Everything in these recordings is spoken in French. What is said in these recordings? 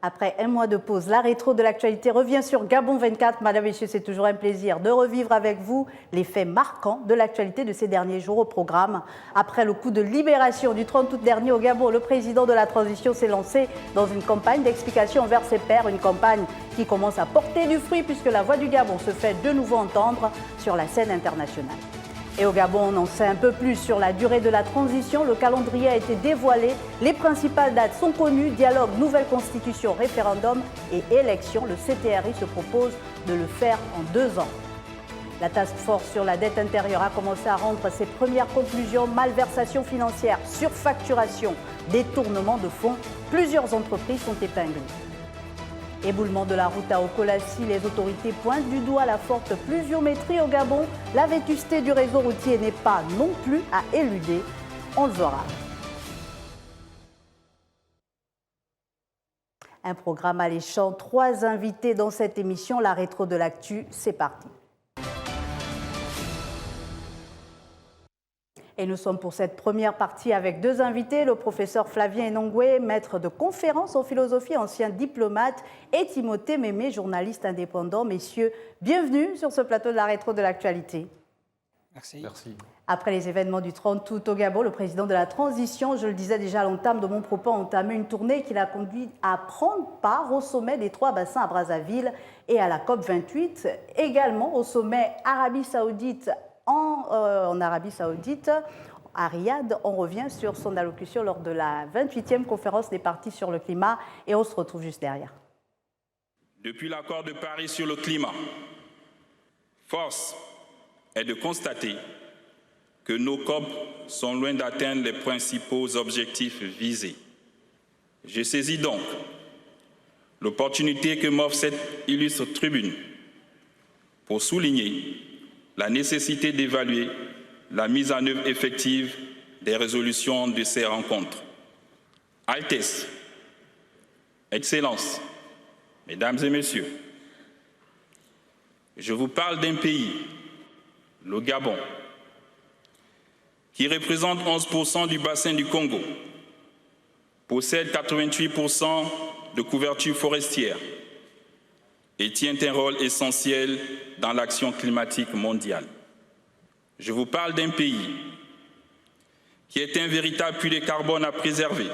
Après un mois de pause, la rétro de l'actualité revient sur Gabon 24. Madame, Messieurs, c'est toujours un plaisir de revivre avec vous les faits marquants de l'actualité de ces derniers jours au programme. Après le coup de libération du 30 août dernier au Gabon, le président de la transition s'est lancé dans une campagne d'explication envers ses pairs, une campagne qui commence à porter du fruit puisque la voix du Gabon se fait de nouveau entendre sur la scène internationale. Et au Gabon, on en sait un peu plus sur la durée de la transition. Le calendrier a été dévoilé. Les principales dates sont connues. Dialogue, nouvelle constitution, référendum et élection. Le CTRI se propose de le faire en 2 ans. La task force sur la dette intérieure a commencé à rendre ses premières conclusions. Malversation financière, surfacturation, détournement de fonds. Plusieurs entreprises sont épinglées. Éboulement de la route à Okolassi, les autorités pointent du doigt la forte pluviométrie au Gabon. La vétusté du réseau routier n'est pas non plus à éluder. On le verra. Un programme alléchant, 3 invités dans cette émission. La rétro de l'actu, c'est parti. Et nous sommes pour cette première partie avec 2 invités, le professeur Flavien Enongwe, maître de conférences en philosophie, ancien diplomate, et Timothée Mémé, journaliste indépendant. Messieurs, bienvenue sur ce plateau de la rétro de l'actualité. Merci. Merci. Après les événements du 30 août au Gabon, le président de la transition, je le disais déjà à l'entame de mon propos, a entamé une tournée qui l'a conduit à prendre part au sommet des 3 bassins à Brazzaville et à la COP28, également au sommet Arabie Saoudite en Arabie Saoudite, à Riyad. On revient sur son allocution lors de la 28e conférence des partis sur le climat et on se retrouve juste derrière. Depuis l'accord de Paris sur le climat, force est de constater que nos COP sont loin d'atteindre les principaux objectifs visés. Je saisis donc l'opportunité que m'offre cette illustre tribune pour souligner la nécessité d'évaluer la mise en œuvre effective des résolutions de ces rencontres. Altesse, Excellences, Mesdames et Messieurs, je vous parle d'un pays, le Gabon, qui représente 11% du bassin du Congo, possède 88% de couverture forestière et tient un rôle essentiel dans l'action climatique mondiale. Je vous parle d'un pays qui est un véritable puits de carbone à préserver,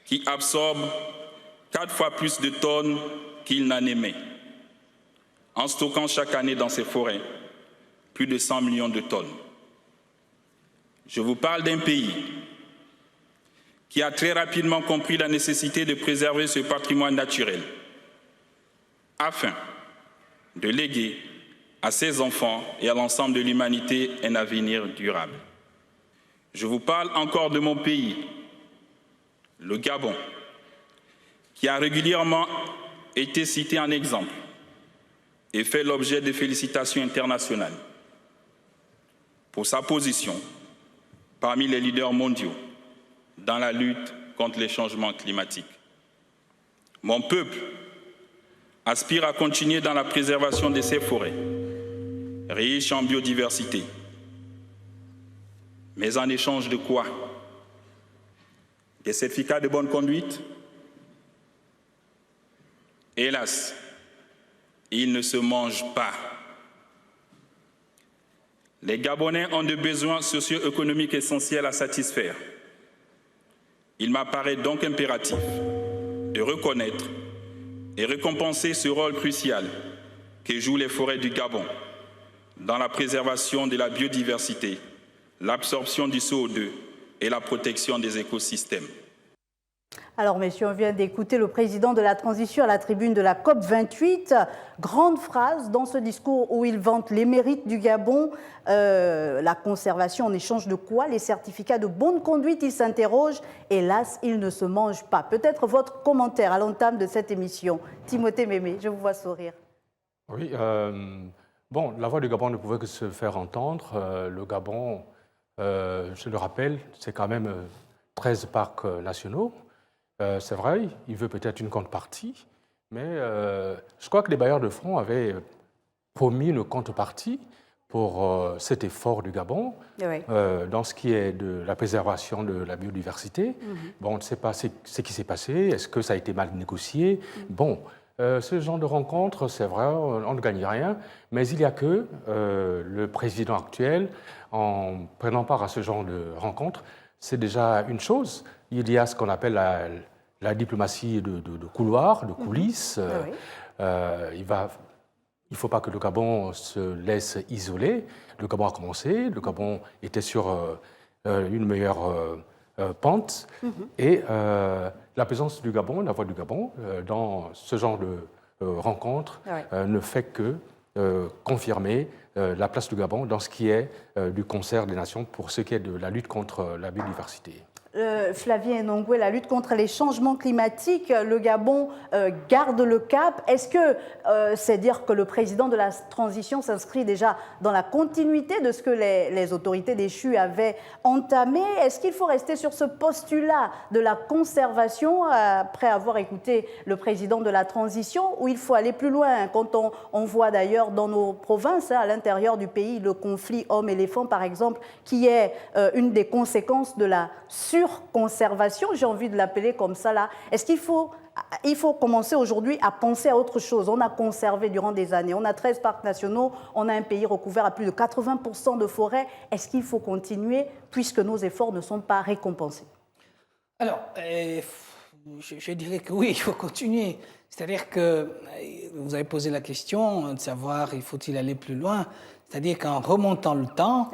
qui absorbe 4 fois plus de tonnes qu'il n'en émet, en stockant chaque année dans ses forêts plus de 100 millions de tonnes. Je vous parle d'un pays qui a très rapidement compris la nécessité de préserver ce patrimoine naturel afin de léguer à ses enfants et à l'ensemble de l'humanité un avenir durable. Je vous parle encore de mon pays, le Gabon, qui a régulièrement été cité en exemple et fait l'objet de félicitations internationales pour sa position parmi les leaders mondiaux dans la lutte contre les changements climatiques. Mon peuple aspire à continuer dans la préservation de ses forêts, riches en biodiversité. Mais en échange de quoi? Des certificats de bonne conduite? Hélas, ils ne se mangent pas. Les Gabonais ont des besoins socio-économiques essentiels à satisfaire. Il m'apparaît donc impératif de reconnaître et récompenser ce rôle crucial que jouent les forêts du Gabon dans la préservation de la biodiversité, l'absorption du CO2 et la protection des écosystèmes. Alors, messieurs, on vient d'écouter le président de la transition à la tribune de la COP28. Grande phrase dans ce discours où il vante les mérites du Gabon, la conservation en échange de quoi? Les certificats de bonne conduite, il s'interroge. Hélas, ils ne se mangent pas. Peut-être votre commentaire à l'entame de cette émission. Timothée Mémé, je vous vois sourire. Oui, bon, la voix du Gabon ne pouvait que se faire entendre. Le Gabon, je le rappelle, c'est quand même 13 parcs nationaux. C'est vrai, il veut peut-être une contrepartie, mais je crois que les bailleurs de fonds avaient promis une contrepartie pour cet effort du Gabon dans ce qui est de la préservation de la biodiversité. Bon, on ne sait pas ce qui s'est passé, est-ce que ça a été mal négocié? Bon, ce genre de rencontre, c'est vrai, on ne gagne rien, mais il y a que le président actuel, en prenant part à ce genre de rencontre, c'est déjà une chose. Il y a ce qu'on appelle la diplomatie de couloir, de coulisses. Il ne faut pas que le Gabon se laisse isoler. Le Gabon a commencé, le Gabon était sur une meilleure pente. Et la présence du Gabon, la voix du Gabon, dans ce genre de rencontre, ne fait que confirmer la place du Gabon dans ce qui est du concert des nations pour ce qui est de la lutte contre la biodiversité. Flavien Enongwe, la lutte contre les changements climatiques, le Gabon garde le cap. Est-ce que c'est dire que le président de la transition s'inscrit déjà dans la continuité de ce que les autorités déchues avaient entamé? Est-ce qu'il faut rester sur ce postulat de la conservation après avoir écouté le président de la transition, ou il faut aller plus loin? Quand on voit d'ailleurs dans nos provinces, à l'intérieur du pays, le conflit homme-éléphant par exemple, qui est une des conséquences de la surconservation, j'ai envie de l'appeler comme ça là. Est-ce qu'il faut commencer aujourd'hui à penser à autre chose? On a conservé durant des années, on a 13 parcs nationaux, on a un pays recouvert à plus de 80% de forêts. Est-ce qu'il faut continuer puisque nos efforts ne sont pas récompensés? Alors, je dirais que oui, il faut continuer. C'est-à-dire que vous avez posé la question de savoir, faut-il aller plus loin? C'est-à-dire qu'en remontant le temps,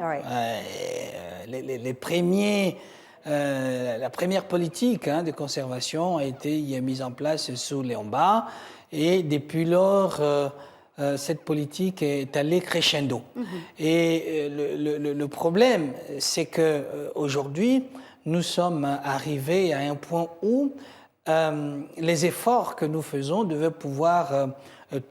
la première politique de conservation a été mise en place sous Léon-Mba, et depuis lors, cette politique est allée crescendo. Et le problème, c'est qu'aujourd'hui, nous sommes arrivés à un point où les efforts que nous faisons devaient pouvoir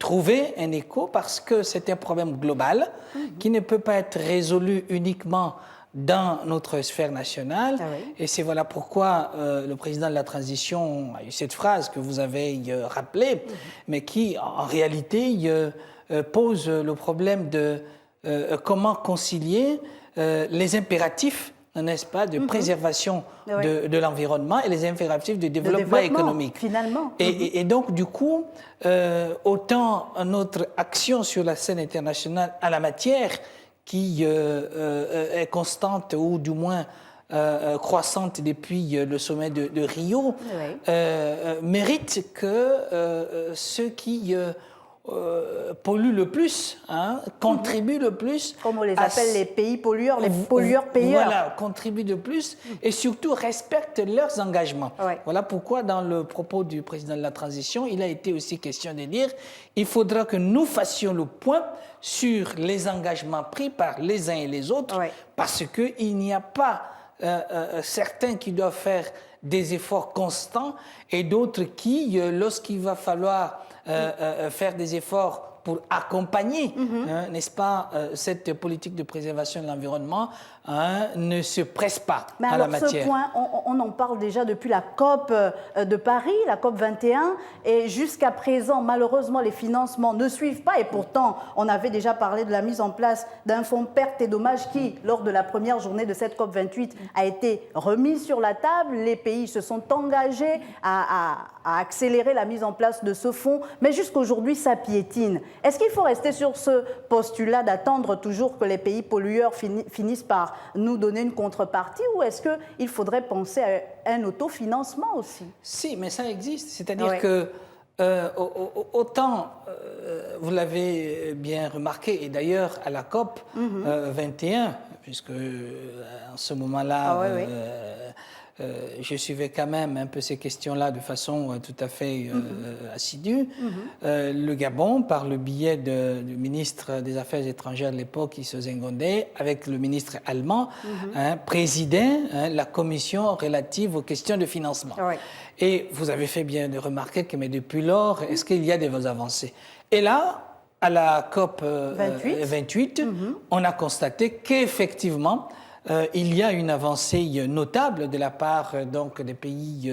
trouver un écho, parce que c'est un problème global qui ne peut pas être résolu uniquement dans notre sphère nationale. Et c'est voilà pourquoi le président de la transition a eu cette phrase que vous avez rappelée, mais qui en réalité pose le problème de comment concilier les impératifs, n'est-ce pas, de préservation de l'environnement et les impératifs de développement économique. Finalement. Et donc, du coup, autant notre action sur la scène internationale à la matière, qui est constante ou du moins croissante depuis le sommet de Rio, mérite que ceux qui polluent le plus, contribuent le plus. Comme on les appelle les pays pollueurs, les pollueurs-payeurs. Voilà, contribuent le plus et surtout respectent leurs engagements. Voilà pourquoi dans le propos du président de la transition, il a été aussi question de dire il faudra que nous fassions le point sur les engagements pris par les uns et les autres, parce qu'il n'y a pas certains qui doivent faire des efforts constants et d'autres qui, lorsqu'il va falloir faire des efforts pour accompagner, n'est-ce pas, cette politique de préservation de l'environnement, ne se presse pas à la matière. Mais alors ce point, on en parle déjà depuis la COP de Paris, la COP 21, et jusqu'à présent, malheureusement, les financements ne suivent pas, et pourtant, on avait déjà parlé de la mise en place d'un fonds pertes et dommages qui, lors de la première journée de cette COP 28, a été remis sur la table. Les pays se sont engagés à accélérer la mise en place de ce fonds, mais jusqu'aujourd'hui, ça piétine. Est-ce qu'il faut rester sur ce postulat d'attendre toujours que les pays pollueurs finissent par nous donner une contrepartie, ou est-ce qu'il faudrait penser à un autofinancement aussi? Si, mais ça existe. C'est-à-dire que autant, vous l'avez bien remarqué, et d'ailleurs à la COP 21, puisque en ce moment-là, je suivais quand même un peu ces questions-là de façon tout à fait assidue. Le Gabon, par le biais du ministre des Affaires étrangères de l'époque, Issa Zengondé, avec le ministre allemand, présidait la commission relative aux questions de financement. Et vous avez fait bien de remarquer que, mais depuis lors, est-ce qu'il y a des avancées? Et là, à la COP 28, on a constaté qu'effectivement, il y a une avancée notable de la part donc, des pays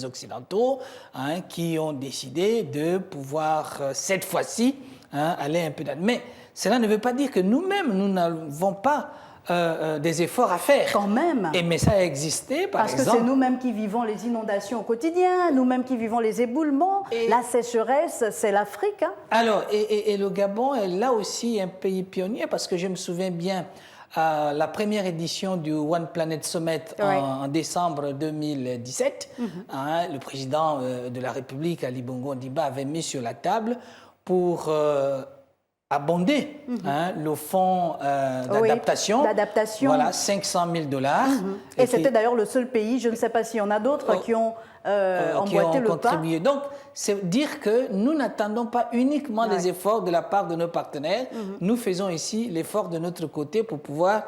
occidentaux qui ont décidé de pouvoir, cette fois-ci, aller un peu d'âne. Mais cela ne veut pas dire que nous-mêmes, nous n'avons pas des efforts à faire. Quand même. Mais ça a existé, par exemple. Parce que c'est nous-mêmes qui vivons les inondations au quotidien, nous-mêmes qui vivons les éboulements, la sécheresse, c'est l'Afrique. Hein. Alors, et le Gabon est là aussi un pays pionnier, parce que je me souviens bien, à la première édition du One Planet Summit en décembre 2017, hein, le président de la République, Ali Bongo Ondimba, avait mis sur la table pour abonder le fonds d'adaptation. Voilà, 500 000 $. Et c'était d'ailleurs le seul pays, je ne sais pas s'il y en a d'autres, qui ont emboîté le pas. Donc, c'est dire que nous n'attendons pas uniquement les efforts de la part de nos partenaires, nous faisons ici l'effort de notre côté pour pouvoir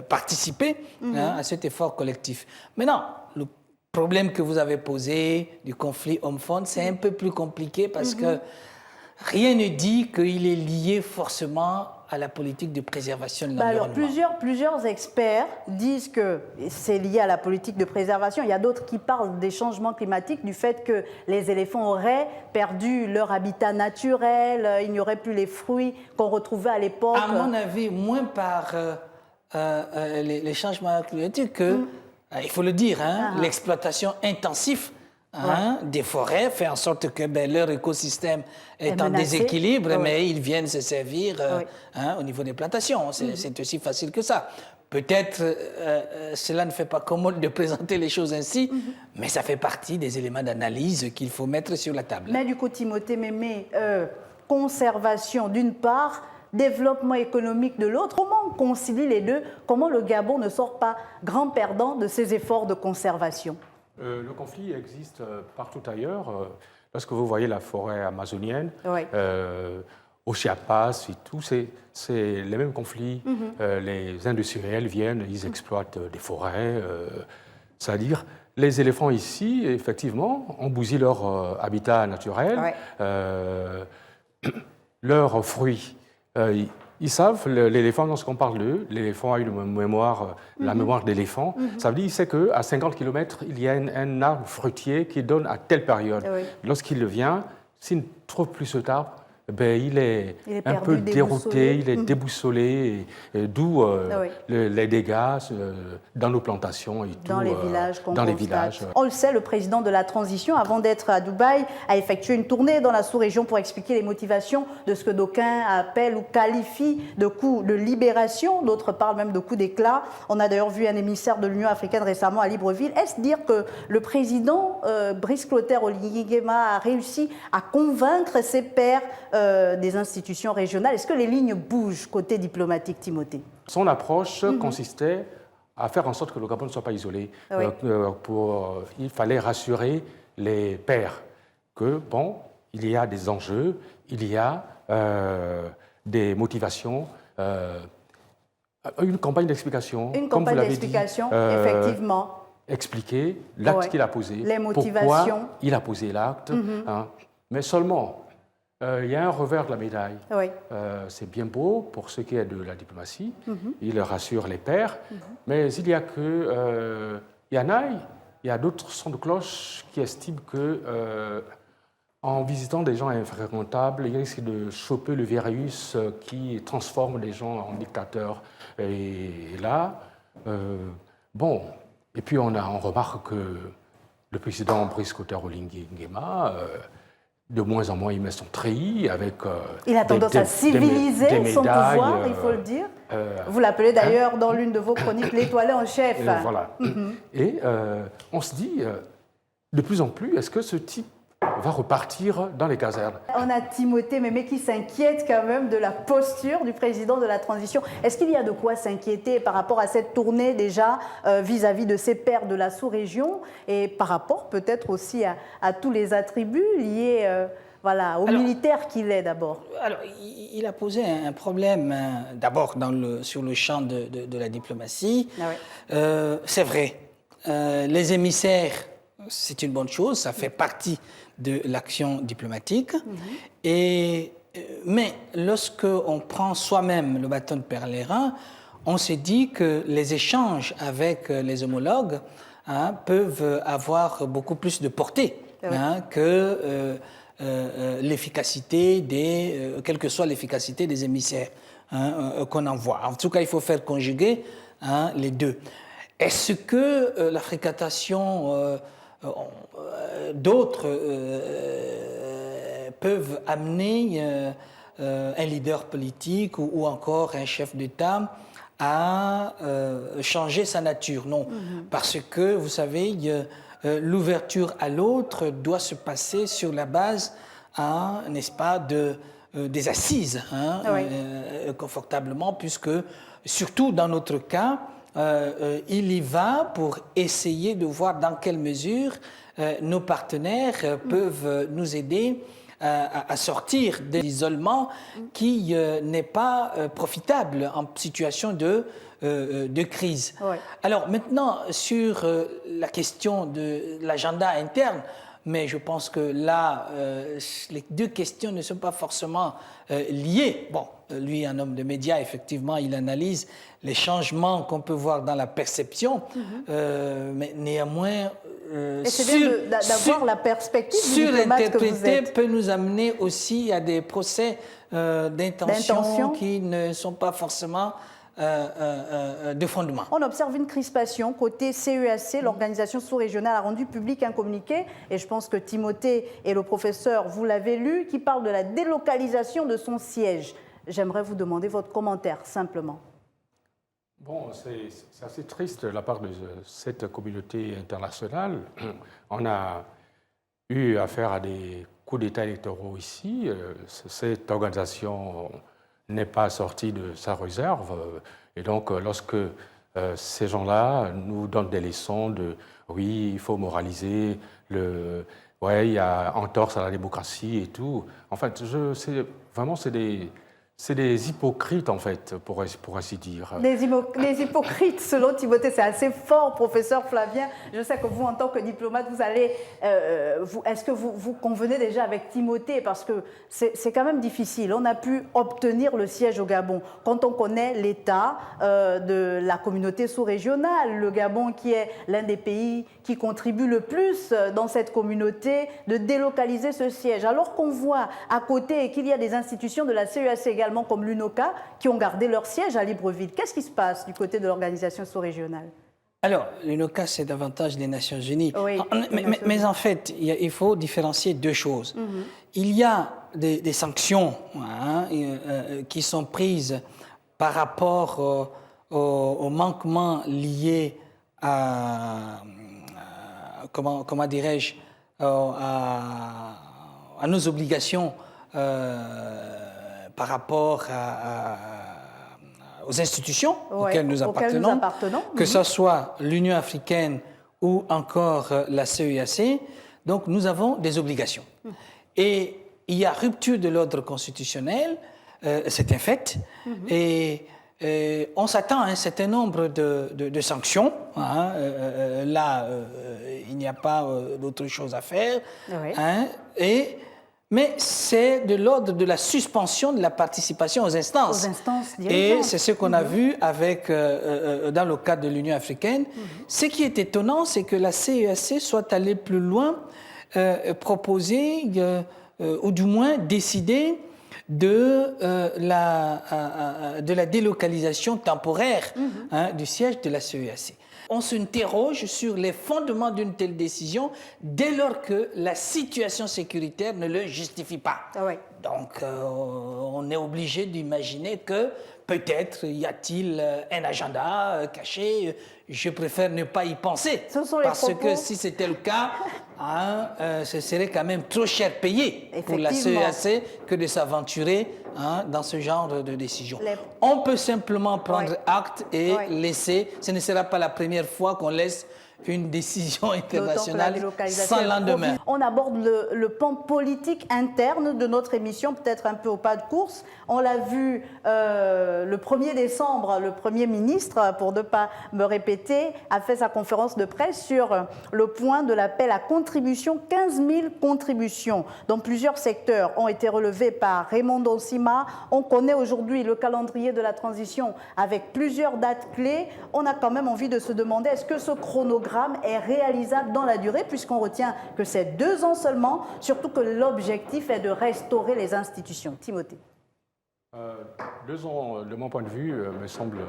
participer à cet effort collectif. Maintenant, le problème que vous avez posé du conflit homme-femme, c'est un peu plus compliqué parce que rien ne dit qu'il est lié forcément à la politique de préservation de l'environnement. Alors, plusieurs experts disent que c'est lié à la politique de préservation. Il y a d'autres qui parlent des changements climatiques, du fait que les éléphants auraient perdu leur habitat naturel, il n'y aurait plus les fruits qu'on retrouvait à l'époque. À mon avis, moins par les changements climatiques que, il faut le dire, l'exploitation intensive des forêts fait en sorte que leur écosystème est en déséquilibre, mais ils viennent se servir au niveau des plantations. C'est aussi facile que ça. Peut-être cela ne fait pas commode de présenter les choses ainsi, mais ça fait partie des éléments d'analyse qu'il faut mettre sur la table. Mais du coup, Timothée Mémé, conservation d'une part, développement économique de l'autre, comment on concilie les deux? Comment le Gabon ne sort pas grand perdant de ces efforts de conservation? Le conflit existe partout ailleurs. Lorsque vous voyez la forêt amazonienne, au Chiapas et tout, c'est les mêmes conflits. Les industriels viennent, ils exploitent des forêts. C'est-à-dire, les éléphants ici, effectivement, ont bousillé leur habitat naturel, leurs fruits. Ils savent, l'éléphant, lorsqu'on parle d'eux, l'éléphant a eu la mémoire d'éléphant. Ça veut dire qu'il sait qu'à 50 km, il y a un arbre fruitier qui donne à telle période. Lorsqu'il le vient, s'il ne trouve plus cet arbre, il est un peu dérouté, il est déboussolé, d'où les dégâts dans nos plantations et tout. Dans les villages qu'on constate. Villages. On le sait, le président de la transition, avant d'être à Dubaï, a effectué une tournée dans la sous-région pour expliquer les motivations de ce que d'aucuns appellent ou qualifient de coup de libération, d'autres parlent même de coup d'éclat. On a d'ailleurs vu un émissaire de l'Union africaine récemment à Libreville. Est-ce dire que le président Brice Clotaire Oligui Nguema a réussi à convaincre ses pairs des institutions régionales? Est-ce que les lignes bougent côté diplomatique, Timothée? Son approche consistait à faire en sorte que le Gabon ne soit pas isolé. Il fallait rassurer les pairs que, bon, il y a des enjeux, il y a des motivations, une campagne d'explication. Une campagne d'explication, effectivement. Expliquer l'acte qu'il a posé. Les motivations. Pourquoi il a posé l'acte. Mais seulement, il y a un revers de la médaille. C'est bien beau pour ce qui est de la diplomatie. Il rassure les pairs. Mais il y a que Yanaï, il y a d'autres sons de cloche qui estiment que en visitant des gens infréquentables, il risque de choper le virus qui transforme les gens en dictateurs. Et là, bon, et puis on remarque que le président Brice Clotaire Oligui Nguema, de moins en moins, il met son treillis avec il a tendance à civiliser son pouvoir, il faut le dire. Vous l'appelez d'ailleurs dans l'une de vos chroniques l'étoilé en chef. Voilà. Et on se dit, de plus en plus, est-ce que ce type va repartir dans les casernes? On a Timothée Mémé qui s'inquiète quand même de la posture du président de la transition. Est-ce qu'il y a de quoi s'inquiéter par rapport à cette tournée déjà vis-à-vis de ses pairs de la sous-région et par rapport peut-être aussi à tous les attributs liés au militaire qu'il est d'abord? Alors, il a posé un problème d'abord sur le champ de la diplomatie. C'est vrai, les émissaires, c'est une bonne chose, ça fait partie de l'action diplomatique. Mais lorsque on prend soi-même le bâton de pèlerin, on se dit que les échanges avec les homologues peuvent avoir beaucoup plus de portée que l'efficacité quelle que soit l'efficacité des émissaires qu'on envoie. En tout cas, il faut faire conjuguer les deux. Est-ce que la fréquentation d'autres peuvent amener un leader politique ou encore un chef d'État à changer sa nature? Non, parce que, vous savez, l'ouverture à l'autre doit se passer sur la base, n'est-ce pas, des assises, confortablement, puisque, surtout dans notre cas, il y va pour essayer de voir dans quelle mesure nos partenaires peuvent nous aider à sortir de l'isolement qui n'est pas profitable en situation de crise. Ouais. Alors maintenant, sur la question de l'agenda interne, mais je pense que là, les deux questions ne sont pas forcément liées. Bon, lui, un homme de médias, effectivement, il analyse les changements qu'on peut voir dans la perception, mais néanmoins... Et c'est bien d'avoir la perspective du diplomate que vous Surinterpréter êtes. peut nous amener aussi à des procès d'intention qui ne sont pas forcément de fondement. On observe une crispation côté CEAC, l'organisation sous-régionale a rendu public un communiqué, et je pense que Timothée et le professeur, vous l'avez lu, qui parle de la délocalisation de son siège. J'aimerais vous demander votre commentaire, simplement. Bon, c'est assez triste de la part de cette communauté internationale. On a eu affaire à des coups d'État électoraux ici. Cette organisation n'est pas sortie de sa réserve. Et donc, lorsque ces gens-là nous donnent des leçons de « oui, il faut moraliser, ouais, il y a entorse à la démocratie et tout », en fait, c'est des hypocrites, en fait, pour ainsi dire. Les hypocrites, selon Timothée, c'est assez fort, professeur Flavien. Je sais que vous, en tant que diplomate, vous allez... est-ce que vous convenez déjà avec Timothée? Parce que c'est quand même difficile. On a pu obtenir le siège au Gabon. Quand on connaît l'état de la communauté sous-régionale, le Gabon qui est l'un des pays qui contribue le plus dans cette communauté, de délocaliser ce siège. Alors qu'on voit à côté qu'il y a des institutions de la CEAC également, comme l'UNOCA, qui ont gardé leur siège à Libreville. Qu'est-ce qui se passe du côté de l'organisation sous-régionale? Alors, l'UNOCA, c'est davantage des Nations Unies. Oui, mais en fait, il faut différencier deux choses. Il y a des sanctions qui sont prises par rapport aux manquements liés à comment dirais-je, à nos obligations par rapport aux institutions auxquelles nous appartenons, que ce soit l'Union africaine ou encore la CEAC. Donc, nous avons des obligations. Et il y a rupture de l'ordre constitutionnel, c'est un fait, et on s'attend à un certain nombre de sanctions. Là, il n'y a pas d'autre chose à faire. Oui. Mais c'est de l'ordre de la suspension de la participation aux instances. Et c'est ce qu'on a vu avec, dans le cadre de l'Union africaine. Ce qui est étonnant, c'est que la CEAC soit allée plus loin, proposer, ou du moins décider de la délocalisation temporaire du siège de la CEAC. On s'interroge sur les fondements d'une telle décision dès lors que la situation sécuritaire ne le justifie pas. Donc, on est obligé d'imaginer que peut-être y a-t-il un agenda caché. Je préfère ne pas y penser. Parce que si c'était le cas, ce serait quand même trop cher payé pour la CEAC que de s'aventurer dans ce genre de décision. On peut simplement prendre acte et laisser. Ce ne sera pas la première fois qu'on laisse une décision internationale sans lendemain. On aborde le pan politique interne de notre émission, peut-être un peu au pas de course. On l'a vu le 1er décembre, le Premier ministre, pour ne pas me répéter, a fait sa conférence de presse sur le point de l'appel à contribution. 15 000 contributions dans plusieurs secteurs ont été relevées par Raymond Donsima. On connaît aujourd'hui le calendrier de la transition avec plusieurs dates clés. On a quand même envie de se demander, est-ce que ce chronogramme programme est réalisable dans la durée, puisqu'on retient que c'est 2 ans seulement, surtout que l'objectif est de restaurer les institutions. Timothée. 2 ans, de mon point de vue, me semble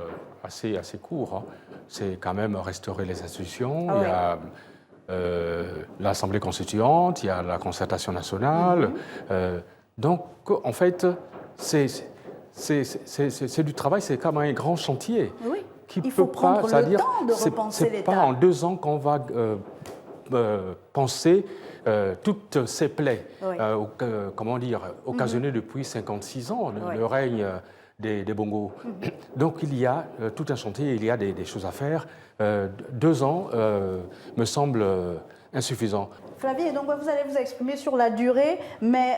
assez court. Hein. C'est quand même restaurer les institutions. Ah, il y a l'Assemblée constituante, il y a la concertation nationale. Donc, en fait, c'est du travail, c'est comme un grand chantier. Oui. Qui Il faut prendre le temps de repenser l'État. C'est pas en 2 ans qu'on va penser toutes ces plaies, oui. comment dire, occasionnées depuis 56 ans, le règne des Bongos. Donc il y a tout un chantier, il y a des choses à faire. 2 ans me semble insuffisant. Flavie, donc vous allez vous exprimer sur la durée, mais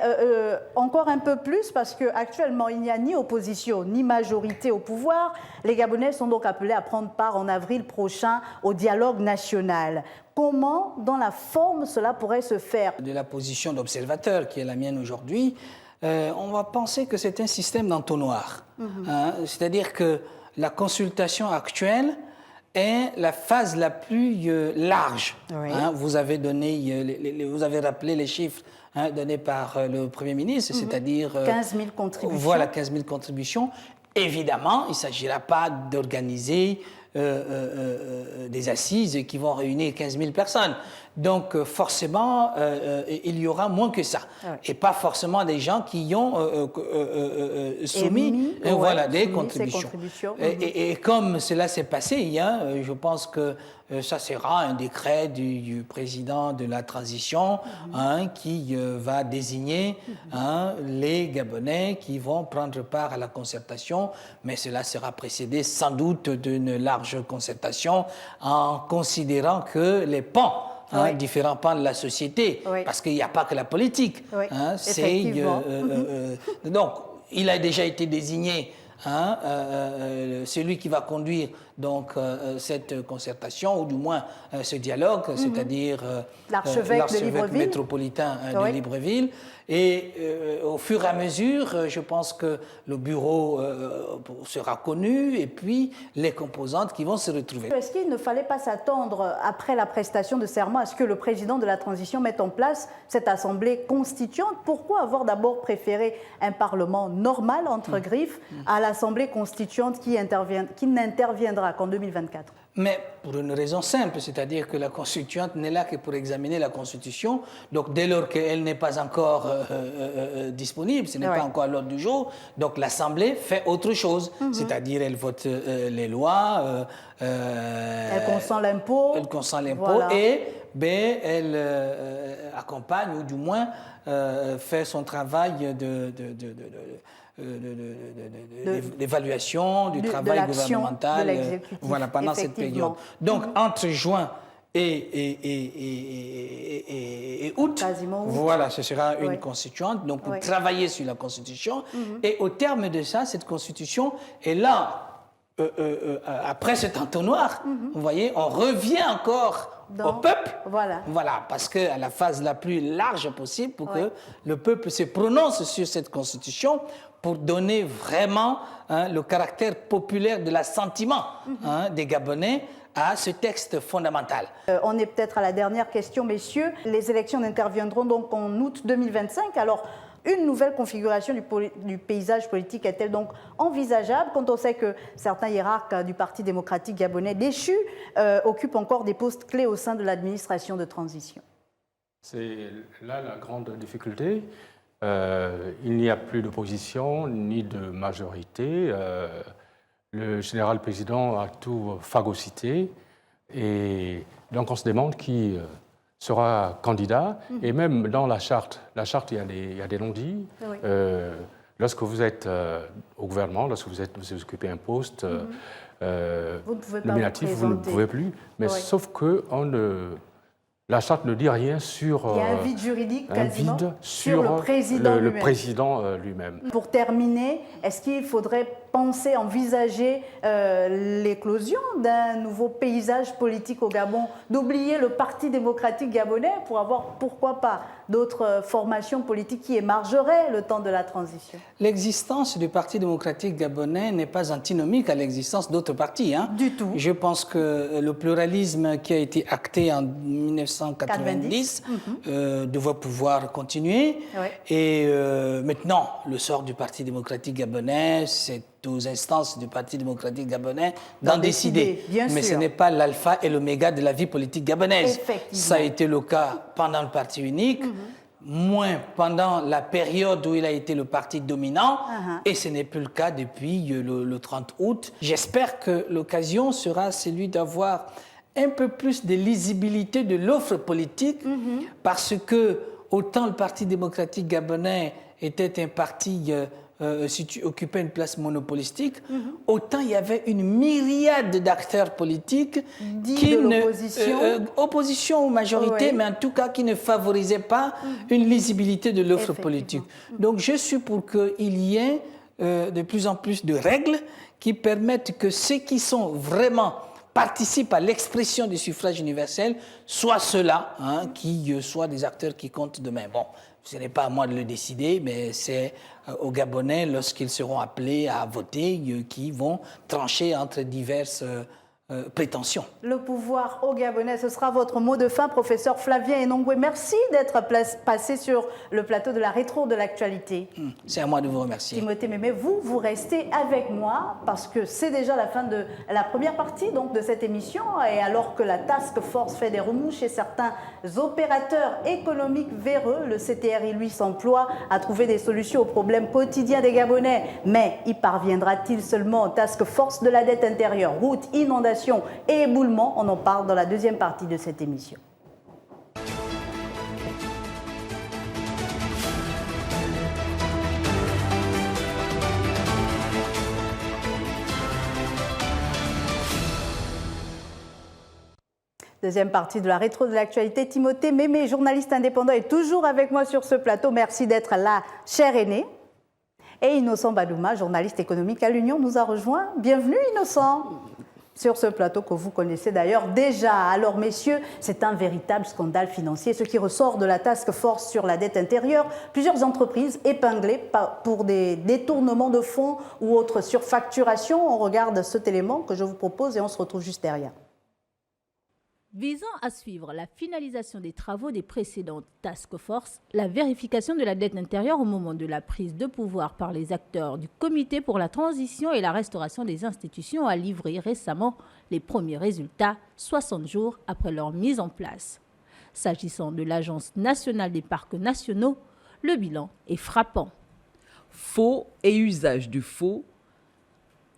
encore un peu plus, parce qu'actuellement, il n'y a ni opposition ni majorité au pouvoir. Les Gabonais sont donc appelés à prendre part en avril prochain au dialogue national. Comment, dans la forme, cela pourrait se faire? De la position d'observateur, qui est la mienne aujourd'hui, on va penser que c'est un système d'entonnoir. Hein, c'est-à-dire que la consultation actuelle est la phase la plus large. Oui. Hein, vous avez donné, vous avez rappelé les chiffres donnés par le Premier ministre, c'est-à-dire 15 000 contributions. Voilà, 15 000 contributions. Évidemment, il ne s'agira pas d'organiser des assises qui vont réunir 15 000 personnes. Donc, forcément, il y aura moins que ça. Ouais. Et pas forcément des gens qui ont soumis des contributions. Et comme cela s'est passé, je pense que ça sera un décret du président de la transition qui va désigner les Gabonais qui vont prendre part à la concertation, mais cela sera précédé sans doute d'une large concertation en considérant que les pans différents pans de la société, parce qu'il n'y a pas que la politique. Donc, il a déjà été désigné celui qui va conduire donc cette concertation, ou du moins ce dialogue, c'est-à-dire l'archevêque métropolitain de Libreville. Et au fur et à mesure, je pense que le bureau sera connu et puis les composantes qui vont se retrouver. Est-ce qu'il ne fallait pas s'attendre, après la prestation de serment, à ce que le président de la transition mette en place cette assemblée constituante? Pourquoi avoir d'abord préféré un parlement normal, entre griffes, à l'assemblée constituante qui n'interviendra qu'en 2024? Mais pour une raison simple, c'est-à-dire que la constituante n'est là que pour examiner la Constitution. Donc, dès lors qu'elle n'est pas encore disponible, ce n'est pas encore à l'ordre du jour, donc l'Assemblée fait autre chose. C'est-à-dire, elle vote les lois. Elle consent l'impôt. Elle consent l'impôt et elle accompagne, ou du moins fait son travail d'évaluation du travail gouvernemental pendant cette période. Donc, entre juin et août, voilà, ce sera une constituante, donc pour travailler sur la Constitution. Et au terme de ça, cette Constitution est là, après cet entonnoir, vous voyez, on revient encore au peuple, voilà, parce qu'à la phase la plus large possible, pour que le peuple se prononce sur cette Constitution, pour donner vraiment le caractère populaire de l'assentiment des Gabonais à ce texte fondamental. On est peut-être à la dernière question, messieurs. Les élections interviendront donc en août 2025. Alors, une nouvelle configuration du paysage politique est-elle donc envisageable quand on sait que certains hiérarques du Parti démocratique gabonais déchu occupent encore des postes clés au sein de l'administration de transition? C'est là la grande difficulté. Il n'y a plus d'opposition ni de majorité. Le général président a tout phagocyté. Et donc on se demande qui sera candidat. Et même dans la charte, il y a des non-dits. Lorsque vous êtes au gouvernement, lorsque vous occupez un poste nominatif, vous ne pouvez plus. Mais sauf qu'on ne la charte ne dit rien sur... Il y a un vide juridique un quasiment vide sur le président le lui-même. président lui-même. Pour terminer, est-ce qu'il faudrait penser, envisager l'éclosion d'un nouveau paysage politique au Gabon, d'oublier le Parti démocratique gabonais pour avoir, pourquoi pas, d'autres formations politiques qui émargeraient le temps de la transition? L'existence du Parti démocratique gabonais n'est pas antinomique à l'existence d'autres partis. Hein. Du tout. Je pense que le pluralisme qui a été acté en 1990 doit pouvoir continuer. Ouais. Et maintenant, le sort du Parti démocratique gabonais, c'est aux instances du Parti démocratique gabonais d'en décider. Bien Mais sûr. ce n'est pas l'alpha et l'oméga de la vie politique gabonaise. Effectivement. Ça a été le cas pendant le Parti unique, moins pendant la période où il a été le parti dominant, et ce n'est plus le cas depuis le 30 août. J'espère que l'occasion sera celui d'avoir un peu plus de lisibilité de l'offre politique, parce que autant le Parti démocratique gabonais était un parti occupait une place monopolistique, autant il y avait une myriade d'acteurs politiques qui de ne l'opposition. opposition ou majorité, Oui. mais en tout cas qui ne favorisaient pas une lisibilité de l'offre politique. Donc je suis pour qu'il y ait de plus en plus de règles qui permettent que ceux qui sont vraiment participent à l'expression du suffrage universel soient ceux-là, qui soient des acteurs qui comptent demain. Bon, ce n'est pas à moi de le décider, mais c'est aux Gabonais, lorsqu'ils seront appelés à voter, qui vont trancher entre diverses prétentions. Le pouvoir au Gabonais, ce sera votre mot de fin, professeur Flavien Enongwe. Merci d'être passé sur le plateau de la rétro de l'actualité. C'est à moi de vous remercier. Timothée Mémé, vous restez avec moi parce que c'est déjà la fin de la première partie donc, de cette émission. Et alors que la Task Force fait des remous chez certains opérateurs économiques véreux, le CTRI, lui, s'emploie à trouver des solutions aux problèmes quotidiens des Gabonais. Mais y parviendra-t-il seulement? Task Force de la dette intérieure, route, inondation et éboulement, on en parle dans la deuxième partie de cette émission. Deuxième partie de la rétro de l'actualité. Timothée Mémé, journaliste indépendant, est toujours avec moi sur ce plateau. Merci d'être là, cher aîné. Et Innocent Badouma, journaliste économique à l'Union, nous a rejoint. Bienvenue Innocent sur ce plateau que vous connaissez d'ailleurs déjà. Alors messieurs, c'est un véritable scandale financier, ce qui ressort de la Task Force sur la dette intérieure. Plusieurs entreprises épinglées pour des détournements de fonds ou autres surfacturations. On regarde cet élément que je vous propose et on se retrouve juste derrière. Visant à suivre la finalisation des travaux des précédentes task force, la vérification de la dette intérieure au moment de la prise de pouvoir par les acteurs du Comité pour la transition et la restauration des institutions a livré récemment les premiers résultats 60 jours après leur mise en place. S'agissant de l'Agence nationale des parcs nationaux, le bilan est frappant. Faux et usage du faux,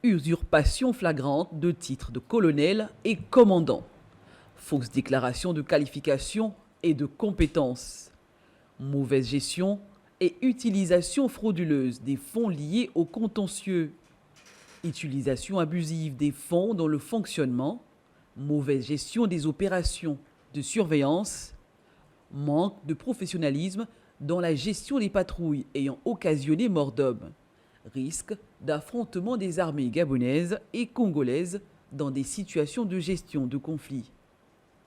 usurpation flagrante de titres de colonel et commandant. Fausse déclaration de qualification et de compétences, mauvaise gestion et utilisation frauduleuse des fonds liés au contentieux, utilisation abusive des fonds dans le fonctionnement, mauvaise gestion des opérations de surveillance, manque de professionnalisme dans la gestion des patrouilles ayant occasionné mort d'hommes, risque d'affrontement des armées gabonaises et congolaises dans des situations de gestion de conflits.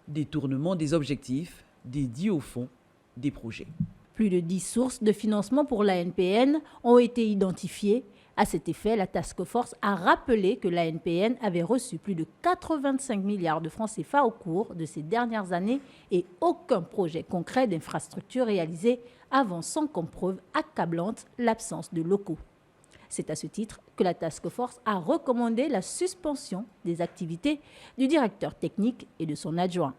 Détournement des objectifs dédiés au fond des projets. Plus de 10 sources de financement pour l'ANPN ont été identifiées. À cet effet, la Task Force a rappelé que l'ANPN avait reçu plus de 85 milliards de francs CFA au cours de ces dernières années et aucun projet concret d'infrastructure réalisé, avançant comme preuve accablante l'absence de locaux. C'est à ce titre que la Task Force a recommandé la suspension des activités du directeur technique et de son adjoint.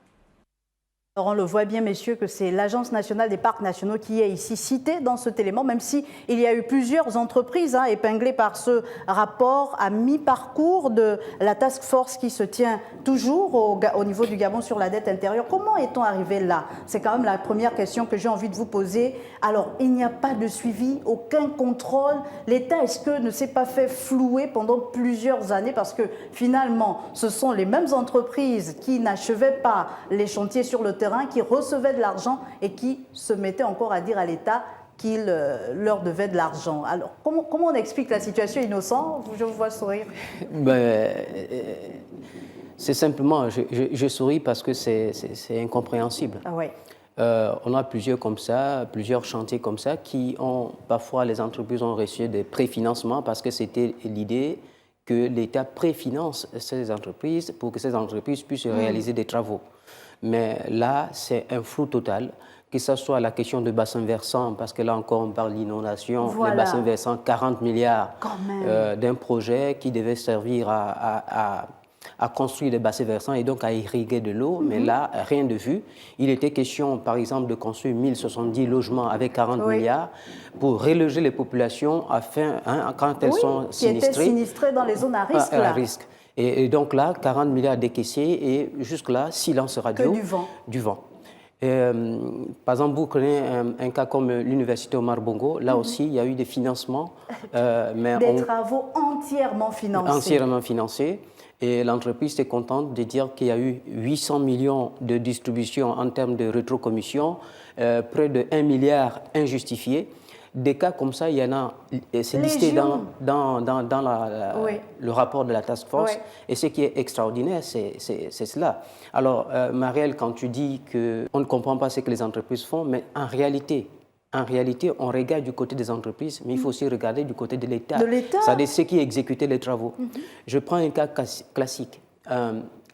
Alors on le voit bien, messieurs, que c'est l'Agence nationale des parcs nationaux qui est ici citée dans cet élément, même s'il y a eu plusieurs entreprises épinglées par ce rapport à mi-parcours de la task force qui se tient toujours au niveau du Gabon sur la dette intérieure. Comment est-on arrivé là? C'est quand même la première question que j'ai envie de vous poser. Alors, il n'y a pas de suivi, aucun contrôle. L'État, est-ce que ne s'est pas fait flouer pendant plusieurs années? Parce que finalement, ce sont les mêmes entreprises qui n'achevaient pas les chantiers sur le terrain qui recevaient de l'argent et qui se mettaient encore à dire à l'État qu'il leur devait de l'argent. Alors, comment on explique la situation, Innocent? Je vous vois sourire. C'est simplement, je souris parce que c'est incompréhensible. Ah ouais. On a plusieurs chantiers comme ça qui ont, parfois les entreprises ont reçu des préfinancements parce que c'était l'idée que l'État préfinance ces entreprises pour que ces entreprises puissent réaliser des travaux. Mais là, c'est un flou total, que ce soit la question de bassin versant, parce que là encore on parle d'inondation, voilà. Les bassins versants, 40 milliards d'un projet qui devait servir à construire des bassins versants et donc à irriguer de l'eau, mais là, rien de vu. Il était question, par exemple, de construire 1070 logements avec 40 milliards pour reloger les populations afin, quand elles sont sinistrées. Qui étaient sinistrées dans les zones à risque. À risque. Et donc là, 40 milliards décaissés et jusque-là, silence radio. Que du vent. Du vent. Par exemple, vous connaissez un cas comme l'Université Omar Bongo. Là aussi, il y a eu des financements. Des travaux entièrement financés. Entièrement financés. Et l'entreprise est contente de dire qu'il y a eu 800 millions de distributions en termes de rétrocommission, près de 1 milliard injustifié. Des cas comme ça, il y en a, c'est listé dans le rapport de la task force. Oui. Et ce qui est extraordinaire, c'est cela. Alors, Marielle, quand tu dis qu'on ne comprend pas ce que les entreprises font, mais en réalité, on regarde du côté des entreprises, mais il faut aussi regarder du côté de l'État. C'est-à-dire ceux qui exécutaient les travaux. Je prends un cas classique.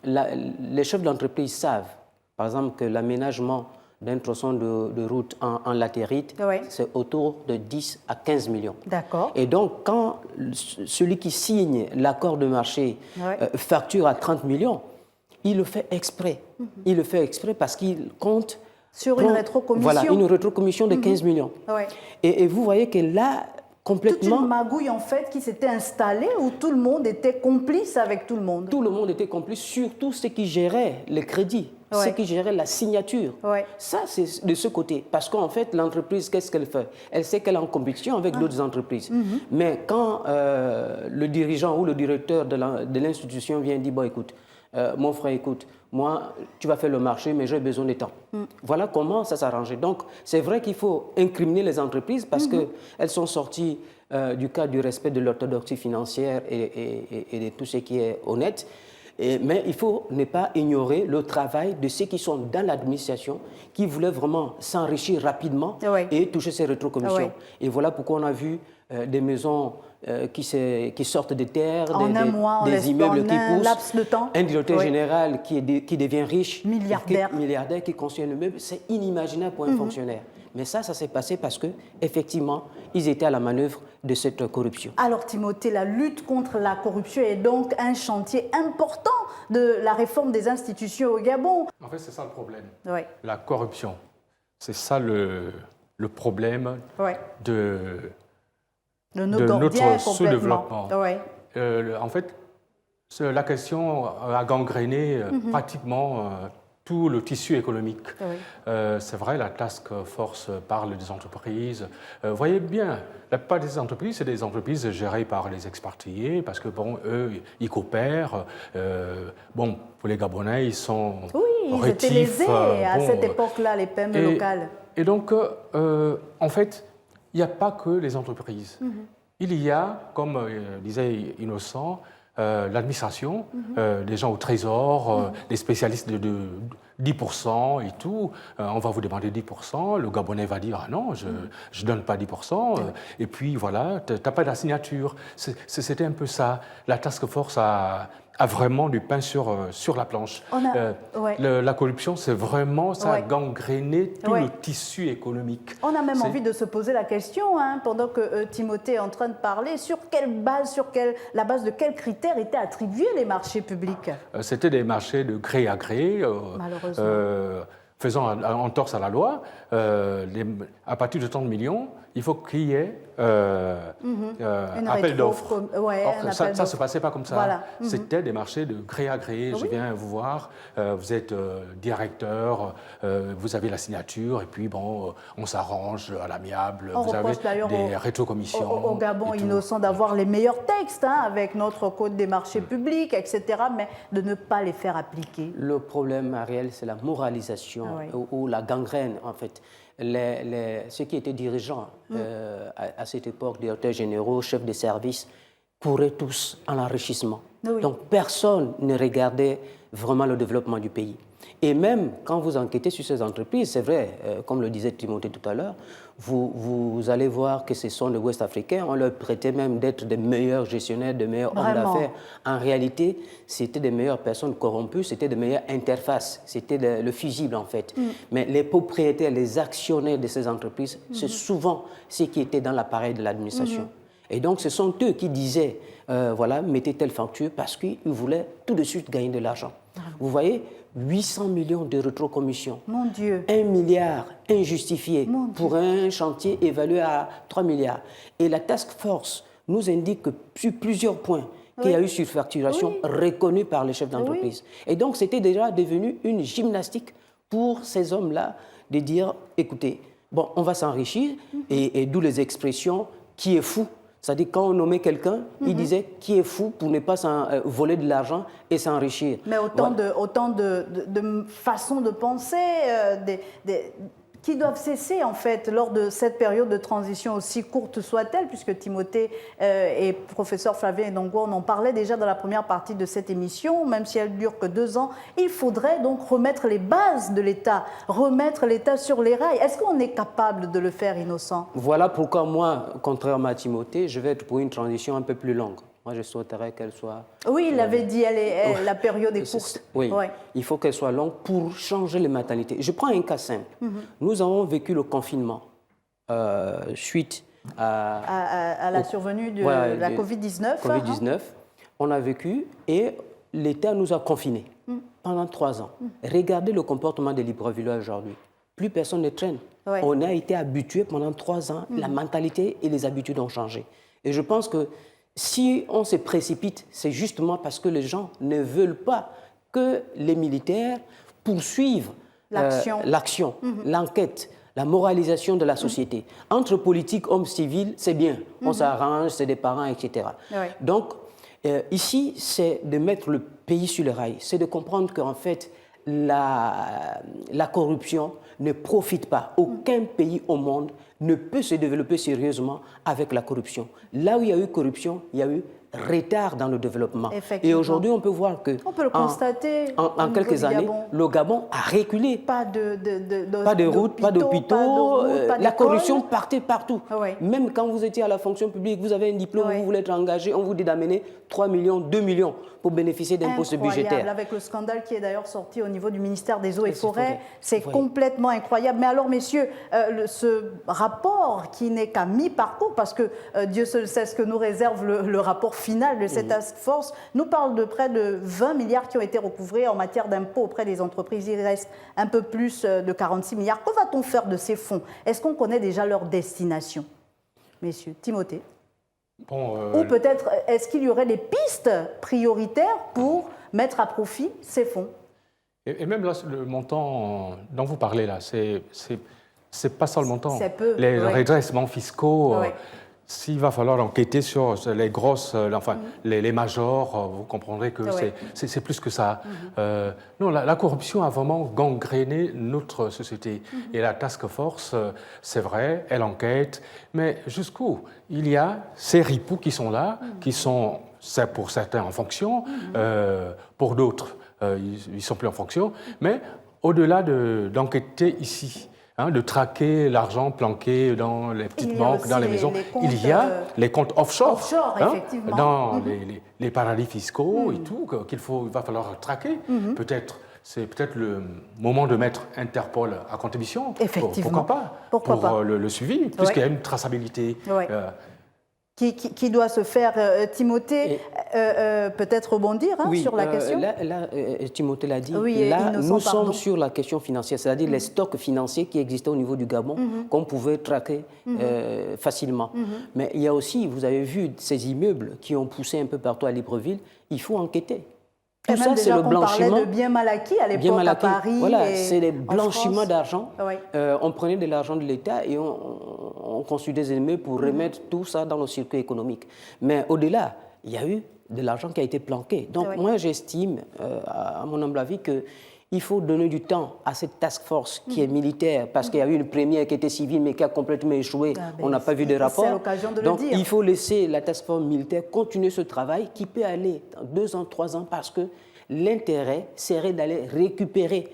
Les chefs d'entreprise savent, par exemple, que l'aménagement d'un tronçon de route en latérite, c'est autour de 10 à 15 millions. D'accord. Et donc, quand celui qui signe l'accord de marché facture à 30 millions, il le fait exprès. Il le fait exprès parce qu'il compte sur une rétrocommission. Voilà, une rétrocommission de 15 millions. Et vous voyez que là, complètement... Toute une magouille, en fait, qui s'était installée où tout le monde était complice avec tout le monde. Tout le monde était complice, surtout ceux qui géraient les crédits, ceux qui géraient la signature. Ça, c'est de ce côté. Parce qu'en fait, l'entreprise, qu'est-ce qu'elle fait? Elle sait qu'elle est en compétition avec d'autres entreprises. Mais quand le dirigeant ou le directeur de l'institution vient dire, bon, écoute, mon frère, écoute, moi, tu vas faire le marché, mais j'ai besoin de temps. Voilà comment ça s'arrange. Donc, c'est vrai qu'il faut incriminer les entreprises parce qu'elles sont sorties du cadre du respect de l'orthodoxie financière et de tout ce qui est honnête. Mais il faut ne pas ignorer le travail de ceux qui sont dans l'administration, qui voulaient vraiment s'enrichir rapidement et toucher ces rétrocommissions. Et voilà pourquoi on a vu des maisons qui sortent de terre, des immeubles qui poussent, un directeur général qui devient riche, milliardaire, qui construit un immeuble. C'est inimaginable pour un fonctionnaire. Mais ça s'est passé parce qu'effectivement, ils étaient à la manœuvre de cette corruption. Alors Timothée, la lutte contre la corruption est donc un chantier important de la réforme des institutions au Gabon. En fait, c'est ça le problème. La corruption. C'est ça le problème de notre sous-développement. En fait, la question a gangréné pratiquement tout le tissu économique. C'est vrai, la task force parle des entreprises. Vous voyez bien, la plupart des entreprises, c'est des entreprises gérées par les expatriés, parce que, bon, eux, ils coopèrent. Bon, pour les Gabonais, ils sont ils étaient lésés à cette époque-là, les PME locales. Et donc, en fait, il n'y a pas que les entreprises. Il y a, comme disait Innocent, l'administration, les gens au trésor, les spécialistes de 10% et tout. On va vous demander 10%, le Gabonais va dire « Ah non, je ne donne pas 10%. Et puis voilà, tu n'as pas de signature. C'était un peu ça. La task force a vraiment du pain sur la planche. La corruption, c'est vraiment, ça a gangréné tout le tissu économique. On a même envie de se poser la question, pendant que Timothée est en train de parler, sur quelle base, la base de quels critères étaient attribués les marchés publics? C'était des marchés de gré à gré, malheureusement. Faisant entorse à la loi. À partir de 30 millions, il faut qu'il y ait appel d'offres. Ça ne se passait pas comme ça. Voilà. C'était des marchés de gré à gré. Je viens vous voir, vous êtes directeur, vous avez la signature, et puis bon, on s'arrange à l'amiable. Vous avez des rétrocommissions. Au Gabon innocent d'avoir les meilleurs textes, hein, avec notre code des marchés publics, etc., mais de ne pas les faire appliquer. Le problème, Ariel, c'est la moralisation ou la gangrène, en fait. Ceux qui étaient dirigeants à cette époque, directeurs généraux, chefs de service, couraient tous à l'enrichissement. Oui. Donc personne ne regardait vraiment le développement du pays. Et même quand vous enquêtez sur ces entreprises, c'est vrai, comme le disait Timothée tout à l'heure, vous allez voir que ce sont les Ouest-Africains, on leur prêtait même d'être des meilleurs gestionnaires, des meilleurs hommes d'affaires. En réalité, c'était des meilleures personnes corrompues, c'était des meilleures interfaces, c'était le fusible en fait. Mais les propriétaires, les actionnaires de ces entreprises, c'est souvent ceux qui étaient dans l'appareil de l'administration. Et donc, ce sont eux qui disaient, voilà, mettez telle facture parce qu'ils voulaient tout de suite gagner de l'argent. Vous voyez, 800 millions de rétrocommissions. Mon Dieu. 1 milliard injustifié pour un chantier évalué à 3 milliards. Et la task force nous indique que sur plusieurs points, qu'il y a eu surfacturation reconnue par les chefs d'entreprise. Et donc, c'était déjà devenu une gymnastique pour ces hommes-là de dire, écoutez, bon, on va s'enrichir, et d'où les expressions « qui est fou ». C'est-à-dire, quand on nommait quelqu'un, il disait qui est fou pour ne pas voler de l'argent et s'enrichir. Mais autant de façons de penser qui doivent cesser, en fait, lors de cette période de transition, aussi courte soit-elle, puisque Timothée et professeur Flavien Ndongo, on en parlait déjà dans la première partie de cette émission, même si elle dure que 2 ans. Il faudrait donc remettre les bases de l'État, remettre l'État sur les rails. Est-ce qu'on est capable de le faire, Innocent? Voilà pourquoi moi, contrairement à Timothée, je vais être pour une transition un peu plus longue. Moi, je souhaiterais qu'elle soit... Oui, il l'avait dit, la période est courte. Oui, il faut qu'elle soit longue pour changer les mentalités. Je prends un cas simple. Nous avons vécu le confinement suite à la survenue de la Covid-19. Covid-19, on a vécu et l'État nous a confinés pendant 3 ans. Regardez le comportement des Librevillais aujourd'hui. Plus personne ne traîne. On a été habitués pendant 3 ans, la mentalité et les habitudes ont changé. Et je pense que si on se précipite, c'est justement parce que les gens ne veulent pas que les militaires poursuivent l'action, l'enquête, la moralisation de la société. Entre politique, hommes civils, c'est bien. On s'arrange, c'est des parents, etc. Donc, ici, c'est de mettre le pays sur les rails. C'est de comprendre qu'en fait, la corruption ne profite pas. Aucun pays au monde ne peut se développer sérieusement avec la corruption. Là où il y a eu corruption, il y a eu retard dans le développement. Et aujourd'hui, on peut voir que... On peut le constater. En quelques années, le Gabon a reculé. Pas de routes, pas d'hôpitaux. La corruption partait partout. Même quand vous étiez à la fonction publique, vous avez un diplôme, vous voulez être engagé, on vous dit d'amener 3 millions, 2 millions pour bénéficier d'un poste budgétaire. Avec le scandale qui est d'ailleurs sorti au niveau du ministère des Eaux et Forêts, c'est complètement incroyable. Mais alors, messieurs, ce rapport qui n'est qu'à mi-parcours, parce que Dieu seul sait ce que nous réserve le rapport final de cette task force, nous parle de près de 20 milliards qui ont été recouvrés en matière d'impôts auprès des entreprises. Il reste un peu plus de 46 milliards. Que va-t-on faire de ces fonds? Est-ce qu'on connaît déjà leur destination? Messieurs, Timothée. Ou peut-être, est-ce qu'il y aurait des pistes prioritaires pour mettre à profit ces fonds? Et même là, le montant dont vous parlez là, c'est pas seulement le montant. Les redressements fiscaux, s'il va falloir enquêter sur les grosses, les majors, vous comprendrez que c'est plus que ça. Non, la corruption a vraiment gangréné notre société. Et la task force, c'est vrai, elle enquête, mais jusqu'où? Il y a ces ripoux qui sont là, qui sont, pour certains, en fonction, pour d'autres, ils ne sont plus en fonction, mais au-delà d'enquêter ici, de traquer l'argent planqué dans les petites banques, dans les maisons. Il y a les comptes offshore, effectivement. Dans les paradis fiscaux et tout, il va falloir traquer. C'est peut-être le moment de mettre Interpol à contribution. Effectivement. Pourquoi pas? Pour le suivi, puisqu'il y a une traçabilité. qui doit se faire. Timothée, peut-être rebondir sur la question. Là, Timothée l'a dit, oui, là, nous sommes sur la question financière, c'est-à-dire les stocks financiers qui existaient au niveau du Gabon, qu'on pouvait traquer facilement. Mais il y a aussi, vous avez vu, ces immeubles qui ont poussé un peu partout à Libreville, il faut enquêter. Tout ça, c'est le blanchiment. On parlait de biens mal acquis à l'époque à Paris. Voilà, c'est des blanchiments d'argent. Oui. On prenait de l'argent de l'État et on construisait des immeubles pour remettre tout ça dans le circuit économique. Mais au-delà, il y a eu de l'argent qui a été planqué. Donc moi, j'estime, à mon humble avis, qu'il faut donner du temps à cette task force qui est militaire, parce qu'il y a eu une première qui était civile, mais qui a complètement échoué. On n'a pas vu de rapport. C'est l'occasion de Donc, le dire. il faut laisser la task force militaire continuer ce travail qui peut aller dans 2 ans, 3 ans, parce que l'intérêt serait d'aller récupérer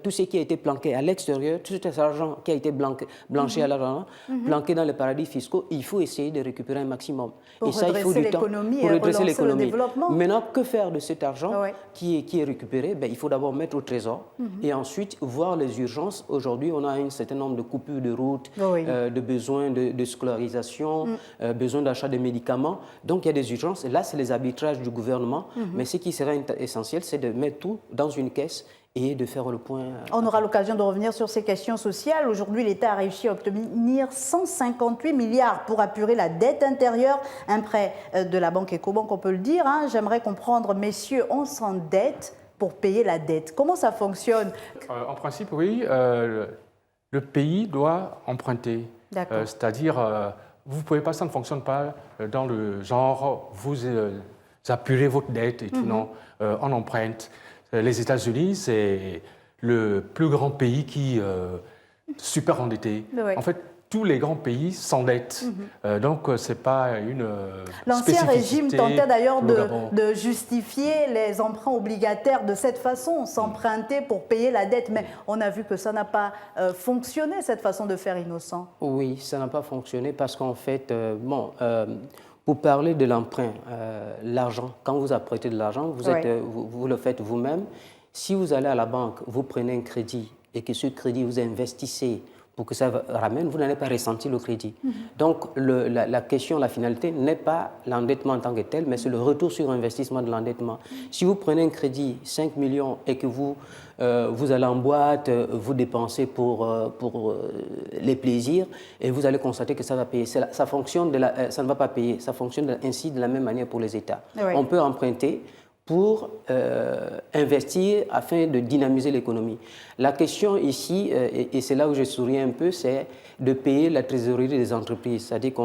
tout ce qui a été planqué à l'extérieur, tout cet argent qui a été blanchi à l'argent, planqué dans les paradis fiscaux, il faut essayer de récupérer un maximum. Pour redresser l'économie et relancer le développement. Maintenant, que faire de cet argent qui est récupéré? Il faut d'abord mettre au trésor et ensuite voir les urgences. Aujourd'hui, on a un certain nombre de coupures de routes, de besoins de scolarisation, besoin d'achat de médicaments. Donc, il y a des urgences. Et là, c'est les arbitrages du gouvernement. Mais ce qui serait essentiel, c'est de mettre tout dans une caisse et de faire le point. On aura l'occasion de revenir sur ces questions sociales. Aujourd'hui, l'État a réussi à obtenir 158 milliards pour apurer la dette intérieure, un prêt de la banque Ecobank, on peut le dire. J'aimerais comprendre, messieurs, on s'endette pour payer la dette. Comment ça fonctionne? En principe, oui. Le pays doit emprunter. C'est-à-dire, vous ne pouvez pas, ça ne fonctionne pas dans le genre, vous apurez votre dette et tout, non, on emprunte. Les États-Unis, c'est le plus grand pays qui est super endetté. En fait, tous les grands pays s'endettent. Donc, ce n'est pas une L'ancien régime tentait d'ailleurs de justifier les emprunts obligataires de cette façon, s'emprunter pour payer la dette. Mais on a vu que ça n'a pas fonctionné, cette façon de faire, Innocent. Oui, ça n'a pas fonctionné parce qu'en fait, pour parler de l'emprunt, l'argent, quand vous apprêtez de l'argent, vous le faites vous-même. Si vous allez à la banque, vous prenez un crédit et que ce crédit vous investissez pour que ça ramène, vous n'allez pas ressentir le crédit. Donc la question, la finalité n'est pas l'endettement en tant que tel, mais c'est le retour sur investissement de l'endettement. Si vous prenez un crédit 5 millions et que vous allez en boîte, vous dépensez pour les plaisirs et vous allez constater que ça va payer. Ça fonctionne ça ne va pas payer. Ça fonctionne ainsi de la même manière pour les États. On peut emprunter pour investir afin de dynamiser l'économie. La question ici, et c'est là où je souris un peu, c'est de payer la trésorerie des entreprises. C'est-à-dire que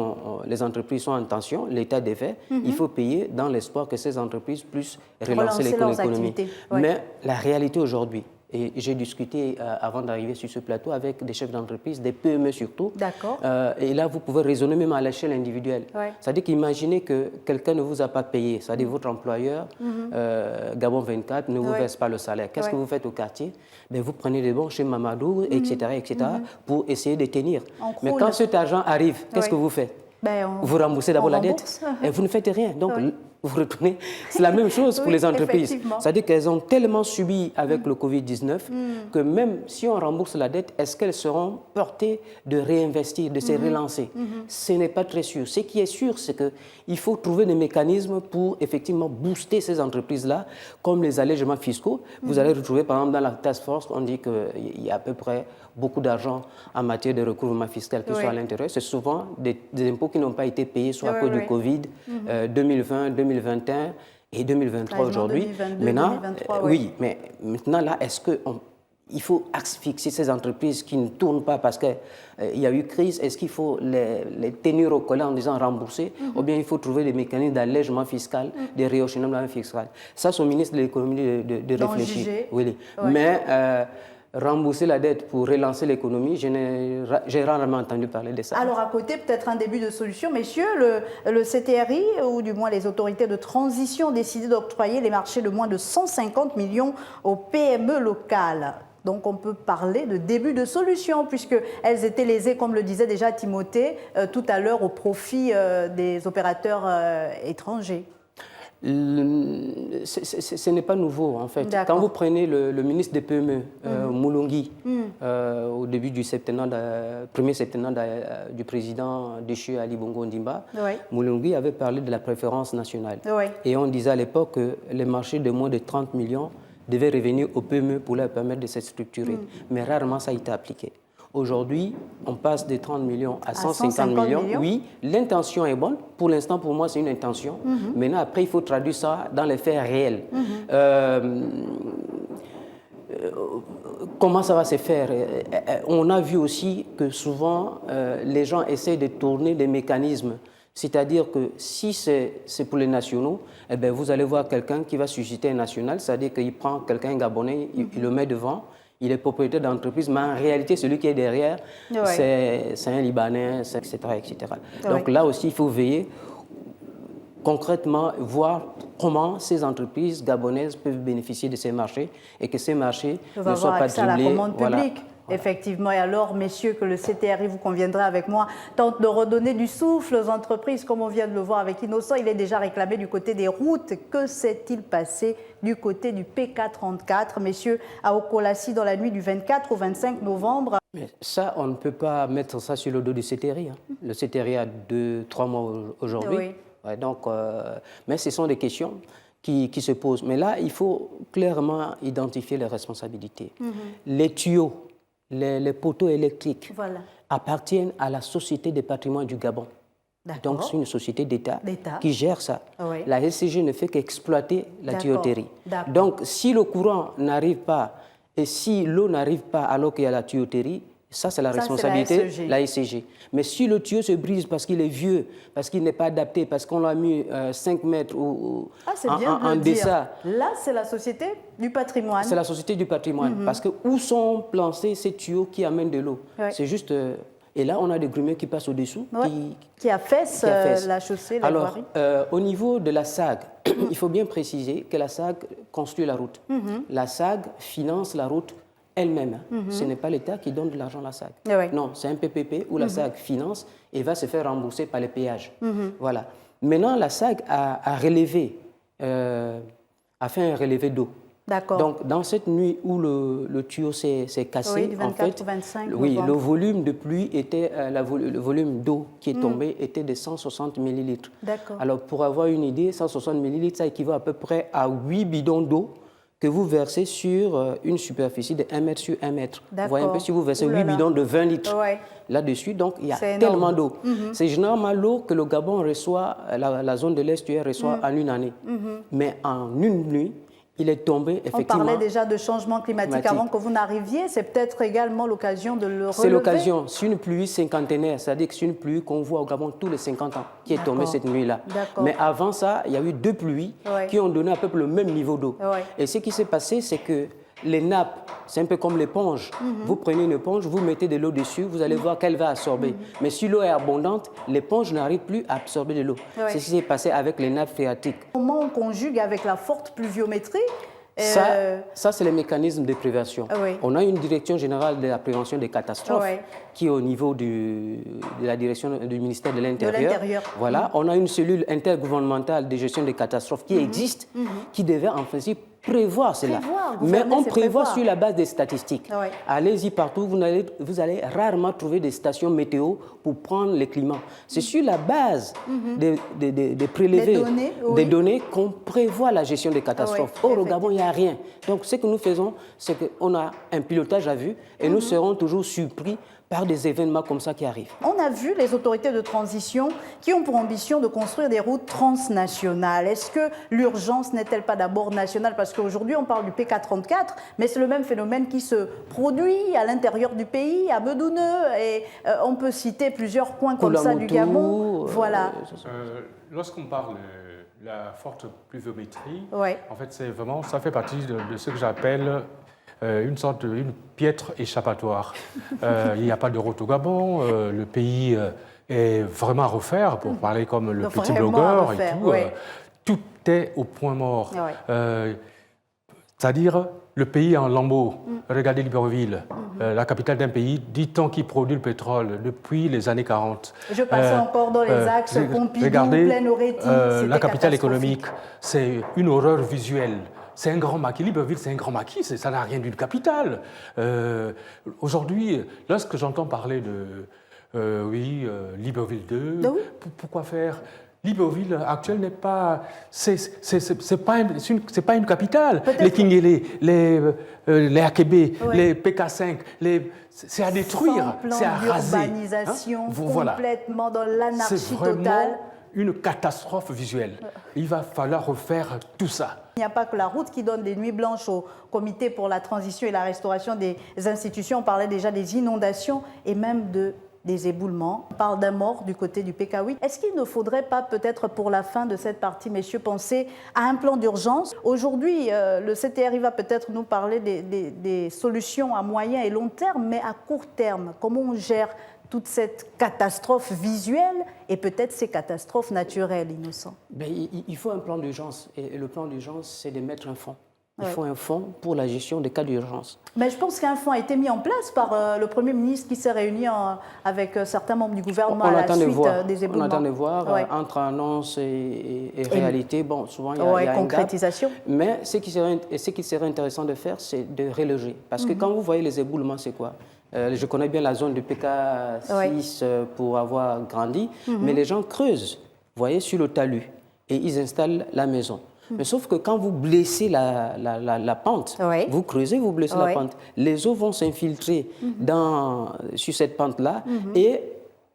les entreprises sont en tension, l'État défait, il faut payer dans l'espoir que ces entreprises puissent relancer l'économie. Mais la réalité aujourd'hui, et j'ai discuté avant d'arriver sur ce plateau avec des chefs d'entreprise, des PME surtout. D'accord. Et là, vous pouvez raisonner même à l'échelle individuelle. C'est-à-dire qu'imaginez que quelqu'un ne vous a pas payé. C'est-à-dire votre employeur, Gabon 24, ne vous verse pas le salaire. Qu'est-ce que vous faites au quartier? Vous prenez des bons chez Mamadou, etc., pour essayer de tenir. Mais quand cet argent arrive, qu'est-ce que vous faites? Vous remboursez d'abord la dette et vous ne faites rien. Donc, vous retournez. C'est la même chose pour les entreprises. C'est-à-dire qu'elles ont tellement subi avec le Covid-19 que même si on rembourse la dette, est-ce qu'elles seront portées de réinvestir, de se relancer? Ce n'est pas très sûr. Ce qui est sûr, c'est qu'il faut trouver des mécanismes pour effectivement booster ces entreprises-là, comme les allègements fiscaux. Vous allez retrouver, par exemple, dans la task force, on dit qu'il y a à peu près beaucoup d'argent en matière de recouvrement fiscal qui soit à l'intérieur. C'est souvent des impôts qui n'ont pas été payés, soit à cause du Covid, 2020, 2021 et 2023 aujourd'hui. Maintenant, 2023, mais maintenant, là, est-ce qu'il faut fixer ces entreprises qui ne tournent pas parce qu'il y a eu crise? Est-ce qu'il faut les tenir au collet en disant rembourser? Ou bien il faut trouver des mécanismes d'allègement fiscal, de rehaussement fiscal? Ça, c'est au ministre de l'économie de réfléchir. Mais rembourser la dette pour relancer l'économie, j'ai rarement entendu parler de ça. Alors à côté, peut-être un début de solution. Messieurs, le CTRI, ou du moins les autorités de transition, ont décidé d'octroyer les marchés de moins de 150 millions aux PME locales. Donc on peut parler de début de solution, puisqu'elles étaient lésées, comme le disait déjà Timothée, tout à l'heure au profit des opérateurs étrangers. ce n'est pas nouveau, en fait. Quand vous prenez le ministre des PME, Moulungi, au début du premier septennat du président déchu Ali Bongo Ondimba, Moulungi avait parlé de la préférence nationale. Et on disait à l'époque que les marchés de moins de 30 millions devaient revenir aux PME pour leur permettre de se structurer. Mais rarement ça a été appliqué. Aujourd'hui, on passe de 30 millions à 150 millions. Oui, l'intention est bonne. Pour l'instant, pour moi, c'est une intention. Maintenant, après, il faut traduire ça dans les faits réels. Comment ça va se faire? On a vu aussi que souvent, les gens essaient de tourner des mécanismes. C'est-à-dire que si c'est pour les nationaux, eh bien, vous allez voir quelqu'un qui va susciter un national, c'est-à-dire qu'il prend quelqu'un gabonais, il le met devant. Il est propriétaire d'entreprise, mais en réalité, celui qui est derrière, c'est un Libanais, etc. etc. Donc là aussi, il faut veiller concrètement, voir comment ces entreprises gabonaises peuvent bénéficier de ces marchés et que ces marchés ne soient pas dribblés. La commande publique. Effectivement, et alors, messieurs, que le CTRI, vous conviendrez avec moi, tente de redonner du souffle aux entreprises, comme on vient de le voir avec Innocent. Il est déjà réclamé du côté des routes. Que s'est-il passé du côté du PK34, messieurs, à Okolassi, dans la nuit du 24 au 25 novembre? Mais ça, on ne peut pas mettre ça sur le dos du CTRI. Le CTRI a 2-3 mois aujourd'hui. Mais ce sont des questions qui se posent. Mais là, il faut clairement identifier les responsabilités. Les tuyaux, les poteaux électriques appartiennent à la Société des patrimoines du Gabon. Donc, c'est une société d'État qui gère ça. La SCG ne fait qu'exploiter la tuyauterie. Donc, si le courant n'arrive pas et si l'eau n'arrive pas alors qu'il y a la tuyauterie, ça, c'est la responsabilité de la SCG. Mais si le tuyau se brise parce qu'il est vieux, parce qu'il n'est pas adapté, parce qu'on l'a mis 5 mètres en deçà... Là, c'est la Société du patrimoine. C'est la Société du patrimoine. Parce que où sont placés ces tuyaux qui amènent de l'eau? C'est juste... et là, on a des grumiers qui passent au-dessous. Qui affaissent la chaussée, la voirie. Au niveau de la SAG, il faut bien préciser que la SAG construit la route. La SAG finance la route elle-même. Ce n'est pas l'État qui donne de l'argent à la SAG. Non, c'est un PPP où la SAG finance et va se faire rembourser par les péages. Voilà. Maintenant, la SAG a relevé, a fait un relevé d'eau. Donc, dans cette nuit où le tuyau s'est cassé, du 24 au 25 le volume de pluie était, le volume d'eau qui est tombé était de 160 millilitres. Alors, pour avoir une idée, 160 millilitres, ça équivaut à peu près à 8 bidons d'eau que vous versez sur une superficie de 1 mètre sur 1 mètre. Vous voyez un peu, si vous versez 8 bidons de 20 litres là-dessus, donc il y a tellement d'eau. C'est généralement l'eau que le Gabon reçoit, la zone de l'estuaire reçoit en une année. Mais en une nuit, il est tombé, effectivement... On parlait déjà de changement climatique avant que vous n'arriviez. C'est peut-être également l'occasion de le relever. C'est l'occasion. C'est une pluie cinquantenaire, c'est-à-dire que c'est une pluie qu'on voit au Gabon tous les 50 ans, qui est tombée cette nuit-là. Mais avant ça, il y a eu 2 pluies qui ont donné à peu près le même niveau d'eau. Et ce qui s'est passé, c'est que les nappes, c'est un peu comme l'éponge. Vous prenez une éponge, vous mettez de l'eau dessus, vous allez voir qu'elle va absorber. Mais si l'eau est abondante, l'éponge n'arrive plus à absorber de l'eau. C'est ce qui s'est passé avec les nappes phréatiques. Comment on conjugue avec la forte pluviométrie? Ça c'est le mécanisme de prévention. On a une direction générale de la prévention des catastrophes qui est au niveau de la direction du ministère de l'Intérieur. Voilà. On a une cellule intergouvernementale de gestion des catastrophes qui existe, qui devait en principe prévoir cela. Mais on prévoit sur la base des statistiques. Allez-y partout, vous allez rarement trouver des stations météo pour prendre les climats. C'est sur la base des prélevés, des données qu'on prévoit la gestion des catastrophes. Or, au Gabon, il n'y a rien. Donc, ce que nous faisons, c'est qu'on a un pilotage à vue et nous serons toujours surpris par des événements comme ça qui arrivent. On a vu les autorités de transition qui ont pour ambition de construire des routes transnationales. Est-ce que l'urgence n'est-elle pas d'abord nationale? Parce qu'aujourd'hui, on parle du PK34, mais c'est le même phénomène qui se produit à l'intérieur du pays, à Medouneux, et on peut citer plusieurs points comme ça du Gabon. Voilà. Lorsqu'on parle de la forte pluviométrie, en fait, c'est vraiment, ça fait partie de ce que j'appelle une sorte de piètre échappatoire. Il n'y a pas de route au Gabon, le pays est vraiment à refaire, pour parler comme le petit blogueur et tout. Tout est au point mort. C'est-à-dire, le pays en lambeaux. Regardez Libreville, la capitale d'un pays, dit-on, qui produit le pétrole depuis les années 40. Je passais encore dans les axes Pompidou, Plaine-Oretti. La capitale économique, c'est une horreur visuelle. C'est un grand maquis. Libreville, c'est un grand maquis, ça n'a rien d'une capitale. Aujourd'hui, lorsque j'entends parler de Libreville 2, pourquoi faire? Libreville actuelle n'est pas, c'est pas une capitale. Les Kingélé, les Akébé, les PK5, c'est à détruire, c'est à raser. Urbanisation, complètement dans l'anarchie totale. Une catastrophe visuelle. Il va falloir refaire tout ça. Il n'y a pas que la route qui donne des nuits blanches au comité pour la transition et la restauration des institutions. On parlait déjà des inondations et même des éboulements. On parle d'un mort du côté du PK8. Est-ce qu'il ne faudrait pas, peut-être pour la fin de cette partie, messieurs, penser à un plan d'urgence? Aujourd'hui, le CTRI va peut-être nous parler des solutions à moyen et long terme, mais à court terme, comment on gère toute cette catastrophe visuelle et peut-être ces catastrophes naturelles, Innocent? Il faut un plan d'urgence. Et le plan d'urgence, c'est de mettre un fonds. Il faut un fonds pour la gestion des cas d'urgence. Mais je pense qu'un fonds a été mis en place par le Premier ministre qui s'est réuni avec certains membres du gouvernement à la suite des éboulements. On attend de voir entre annonce et réalité. Bon, souvent, il y a concrétisation. Un gap. Mais ce qui serait intéressant de faire, c'est de reloger. Parce que quand vous voyez les éboulements, c'est quoi? Je connais bien la zone du PK6 pour avoir grandi, mais les gens creusent, vous voyez, sur le talus, et ils installent la maison. Mais sauf que quand vous blessez la pente, vous creusez, vous blessez la pente, les eaux vont s'infiltrer sur cette pente-là et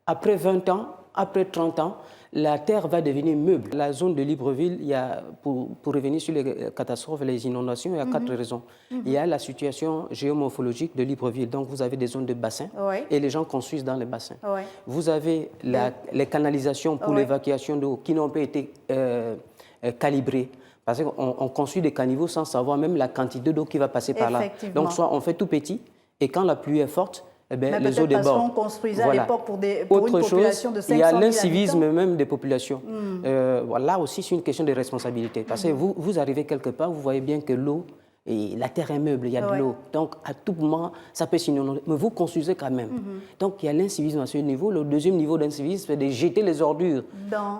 après 20 ans, après 30 ans, la terre va devenir meuble. La zone de Libreville, il y a, pour revenir sur les catastrophes, les inondations, il y a 4 raisons. Il y a la situation géomorphologique de Libreville, donc vous avez des zones de bassins et les gens construisent dans les bassins. Vous avez les canalisations pour l'évacuation d'eau qui n'ont pas été calibrées. Parce qu'on construit des caniveaux sans savoir même la quantité d'eau qui va passer par là. Donc, soit on fait tout petit, et quand la pluie est forte, les eaux débordent. Parce qu'on construisait à l'époque pour une population de 500 000 habitants. Il y a l'incivisme même des populations. Là aussi, c'est une question de responsabilité. Parce que vous arrivez quelque part, vous voyez bien que l'eau, et la terre est meuble, il y a de l'eau. Donc, à tout moment, ça peut s'inonder. Mais vous construisez quand même. Donc, il y a l'incivisme à ce niveau. Le deuxième niveau d'incivisme, c'est de jeter les ordures.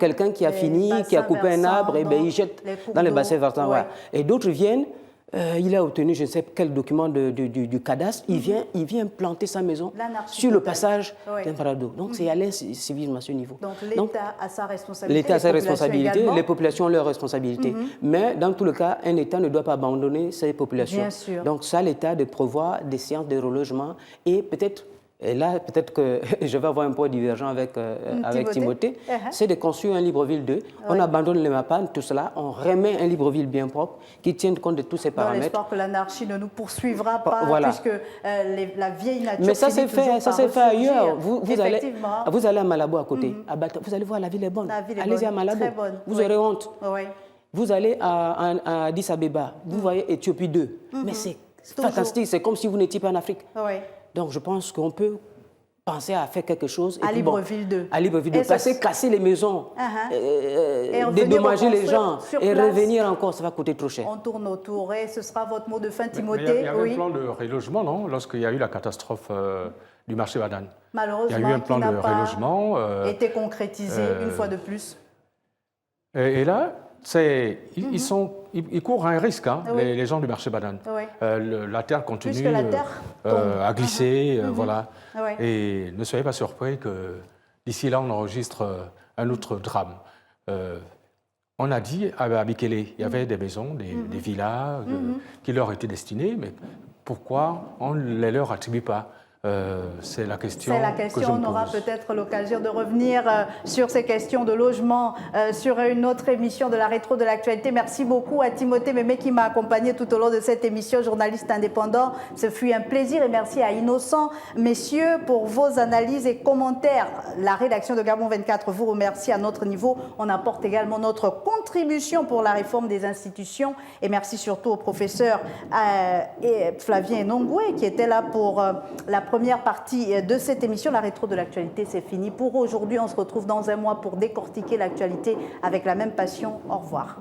Quelqu'un qui a fini, qui a coupé un arbre, il jette dans les bassins versants. Et d'autres viennent, il a obtenu je ne sais quel document du cadastre, il vient planter sa maison sur le passage d'un parade d'eau. Donc, c'est à l'incivisme à ce niveau. Donc, l'État a sa responsabilité. L'État a sa responsabilité, les populations ont leur responsabilité. Mais dans tout le cas, un État ne doit pas abandonner ses populations. Bien sûr. Donc, ça, l'État de prévoir des séances de relogement et peut-être. Et là, peut-être que je vais avoir un point divergent avec Timothée, c'est de construire un Libreville 2. On abandonne les MAPAN, tout cela, on remet un Libreville bien propre qui tienne compte de tous ces paramètres. Dans l'espoir que l'anarchie ne nous poursuivra pas, puisque la vieille nature... Mais ça s'est fait ailleurs. Vous allez à Malabo à côté, vous allez voir, la ville est bonne. Allez-y à Malabo, vous aurez honte. Vous allez à Addis Abeba, vous voyez Éthiopie 2. Mais c'est fantastique, c'est comme si vous n'étiez pas en Afrique. Donc, je pense qu'on peut penser à faire quelque chose. À Libreville 2. À Libreville 2. Casser les maisons, dédommager les gens et revenir encore, ça va coûter trop cher. On tourne autour et ce sera votre mot de fin, Timothée. Il y avait un plan de relogement, non? Lorsqu'il y a eu la catastrophe du marché Badane. Malheureusement, il y a eu un plan de relogement. Été concrétisé une fois de plus. Et là, ils courent un risque, les gens du marché Badane. La terre continue à glisser, voilà. Et ne soyez pas surpris que d'ici là, on enregistre un autre drame. On a dit à Bikele, il y avait des maisons, des villas qui leur étaient destinées, mais pourquoi on ne les leur attribue pas? C'est la question. Que je me on aura pose. peut-être l'occasion de revenir sur ces questions de logement sur une autre émission de la rétro de l'actualité. Merci beaucoup à Timothée Mémé qui m'a accompagné tout au long de cette émission, journaliste indépendant. Ce fut un plaisir et merci à Innocent, messieurs, pour vos analyses et commentaires. La rédaction de Gabon 24 vous remercie à notre niveau. On apporte également notre contribution pour la réforme des institutions et merci surtout au professeur Flavien Nongoué qui était là pour la première partie de cette émission. La rétro de l'actualité, c'est fini pour aujourd'hui. On se retrouve dans un mois pour décortiquer l'actualité avec la même passion. Au revoir.